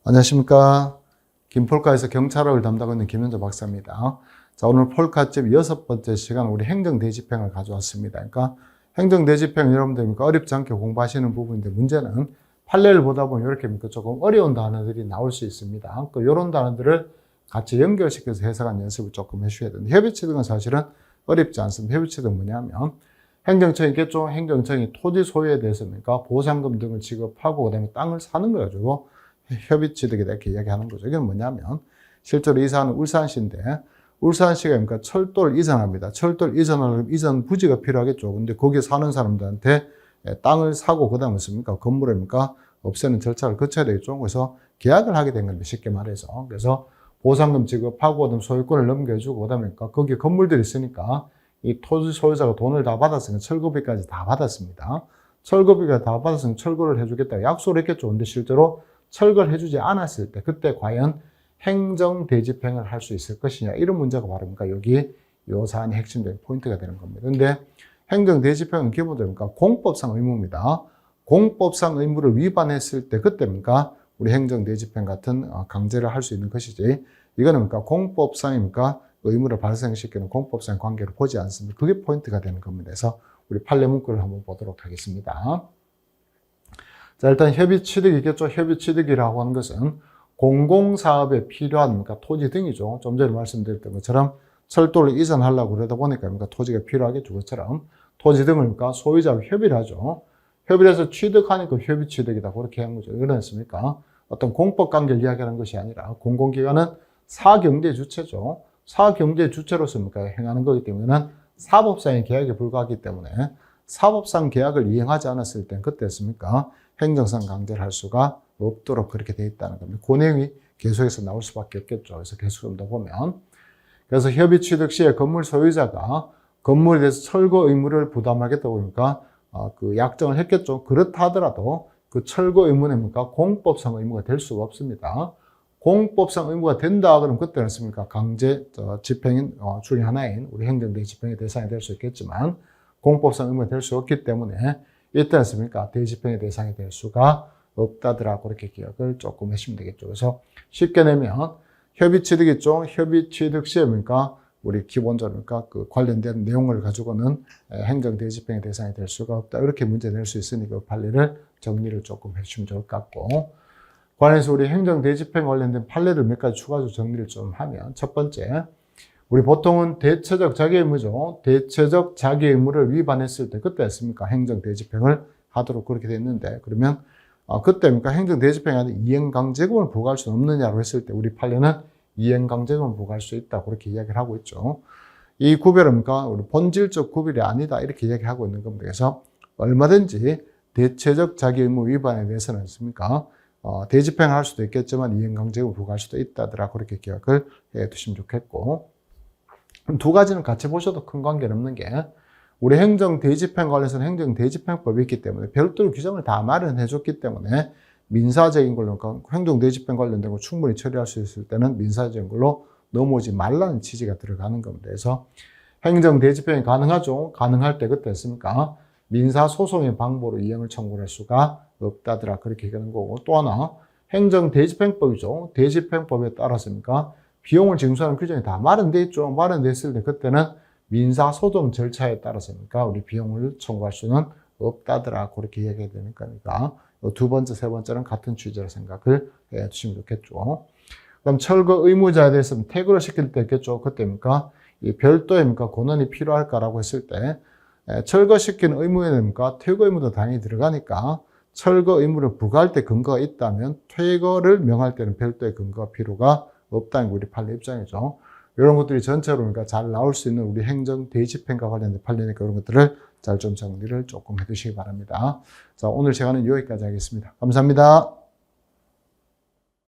안녕하십니까. 김폴카에서 경찰학을 담당하고 있는 김현조 박사입니다. 자, 오늘 폴카집 6번째 시간 우리 행정대집행을 가져왔습니다. 그러니까 행정대집행 여러분들 어렵지 않게 공부하시는 부분인데 문제는 판례를 보다 보면 이렇게 조금 어려운 단어들이 나올 수 있습니다. 그 이런 단어들을 같이 연결시켜서 해석하는 연습을 조금 해주셔야 되는데 협의취득은 사실은 어렵지 않습니다. 협의취득은 뭐냐면 행정청이 있겠죠. 행정청이 토지 소유에 대해서 보상금 등을 지급하고 그다음에 땅을 사는 거 가지고 협의취득에 이렇게 이야기하는 거죠. 이게 뭐냐면 실제로 이 사안은 울산시인데 울산시가 철도를 이전합니다. 철도를 이전하려면 이전 부지가 필요하겠죠. 근데 거기에 사는 사람들한테 땅을 사고 그다음에 건물을 없애는 절차를 거쳐야 되겠죠. 그래서 계약을 하게 된 겁니다. 쉽게 말해서. 그래서 보상금 지급하고 그다음에 소유권을 넘겨주고 그다음에 거기에 건물들이 있으니까 이 토지 소유자가 돈을 다 받았으니까 철거비까지 다 받았습니다. 철거비가 다 받았으면 철거를 해주겠다 약속을 했겠죠. 근데 실제로 철거를 해주지 않았을 때 그때 과연 행정대집행을 할 수 있을 것이냐 이런 문제가 바로 여기 요 사안의 핵심적인 포인트가 되는 겁니다. 그런데 행정대집행은 기본적으로 공법상 의무입니다. 공법상 의무를 위반했을 때 그때 우리 행정대집행 같은 강제를 할 수 있는 것이지 이거는 공법상 의무를 발생시키는 공법상 관계를 보지 않습니다. 그게 포인트가 되는 겁니다. 그래서 우리 판례 문구를 한번 보도록 하겠습니다. 자, 일단 협의취득이겠죠. 협의취득이라고 하는 것은 공공사업에 필요한 토지 등이죠. 좀 전에 말씀드렸던 것처럼 철도를 이전하려고 그러다 보니까 토지가 필요하겠죠. 그것처럼 토지 등을 소유자와 협의를 하죠. 협의를 해서 취득하니까 협의취득이다. 그렇게 한 거죠. 그렇습니까? 어떤 공법 관계를 이야기하는 것이 아니라 공공기관은 사경제 주체죠. 사경제 주체로서 행하는 거기 때문에 사법상의 계약에 불과하기 때문에 사법상 계약을 이행하지 않았을 땐 그때 행정상 강제를 할 수가 없도록 그렇게 되어 있다는 겁니다. 그 내용이 계속해서 나올 수밖에 없겠죠. 그래서 계속 좀 더 보면 그래서 협의 취득 시에 건물 소유자가 건물에 대해서 철거 의무를 부담하겠다고 보니까 그 약정을 했겠죠. 그렇다 하더라도 그 철거 의무는 공법상 의무가 될 수가 없습니다. 공법상 의무가 된다 그러면 그때는 강제 집행인 중에 하나인 우리 행정대 집행의 대상이 될 수 있겠지만 공법상 의무가 될 수 없기 때문에 이때 대집행의 대상이 될 수가 없다더라. 그렇게 기억을 조금 하시면 되겠죠. 그래서 쉽게 내면 협의취득 있죠. 협의취득 시에 우리 기본적으로 그 관련된 내용을 가지고는 행정대집행의 대상이 될 수가 없다. 이렇게 문제 낼 수 있으니까 판례를 정리를 조금 해주시면 좋을 것 같고 관련해서 우리 행정대집행 관련된 판례를 몇 가지 추가적으로 정리를 좀 하면 첫 번째 우리 보통은 대체적 자기의무죠. 대체적 자기의무를 위반했을 때 그때 했습니까? 행정대집행을 하도록 그렇게 됐는데 그러면 그때 행정대집행이 아니라 이행강제금을 부과할 수 없느냐고 했을 때 우리 판례는 이행강제금을 부과할 수 있다. 그렇게 이야기를 하고 있죠. 이 구별은 우리 본질적 구별이 아니다. 이렇게 이야기하고 있는 겁니다. 그래서 얼마든지 대체적 자기의무 위반에 대해서는 대집행을 할 수도 있겠지만 이행강제금을 부과할 수도 있다더라. 그렇게 기억을 해 두시면 좋겠고 두 가지는 같이 보셔도 큰 관계는 없는 게 우리 행정대집행 관련해서는 행정대집행법이 있기 때문에 별도로 규정을 다 마련해 줬기 때문에 민사적인 걸로 행정대집행 관련된 거 충분히 처리할 수 있을 때는 민사적인 걸로 넘어오지 말라는 취지가 들어가는 겁니다. 그래서 행정대집행이 가능하죠. 가능할 때 그때 했습니까? 민사소송의 방법으로 이행을 청구할 수가 없다더라. 그렇게 얘기하는 거고 또 하나 행정대집행법이죠. 대집행법에 따라서니까 비용을 징수하는 규정이 다 마련돼 있죠. 마련돼 있을 때 그때는 민사소송 절차에 따라서니까 우리 비용을 청구할 수는 없다더라. 그렇게 얘기해야 되니까 두 번째, 세 번째는 같은 취지라 생각을 해 주시면 좋겠죠. 그럼 철거 의무자에 대해서는 퇴거를 시킬 때 있겠죠. 그때입니까? 이 별도의 권한이 필요할까라고 했을 때 철거시키는 의무에는 퇴거 의무도 당연히 들어가니까 철거 의무를 부과할 때 근거가 있다면 퇴거를 명할 때는 별도의 근거가 필요가 없다는 게 우리 판례 입장이죠. 이런 것들이 전체로 잘 나올 수 있는 우리 행정 대집행과 관련된 판례니까 이런 것들을 잘 좀 정리를 조금 해두시기 바랍니다. 자, 오늘 시간은 여기까지 하겠습니다. 감사합니다.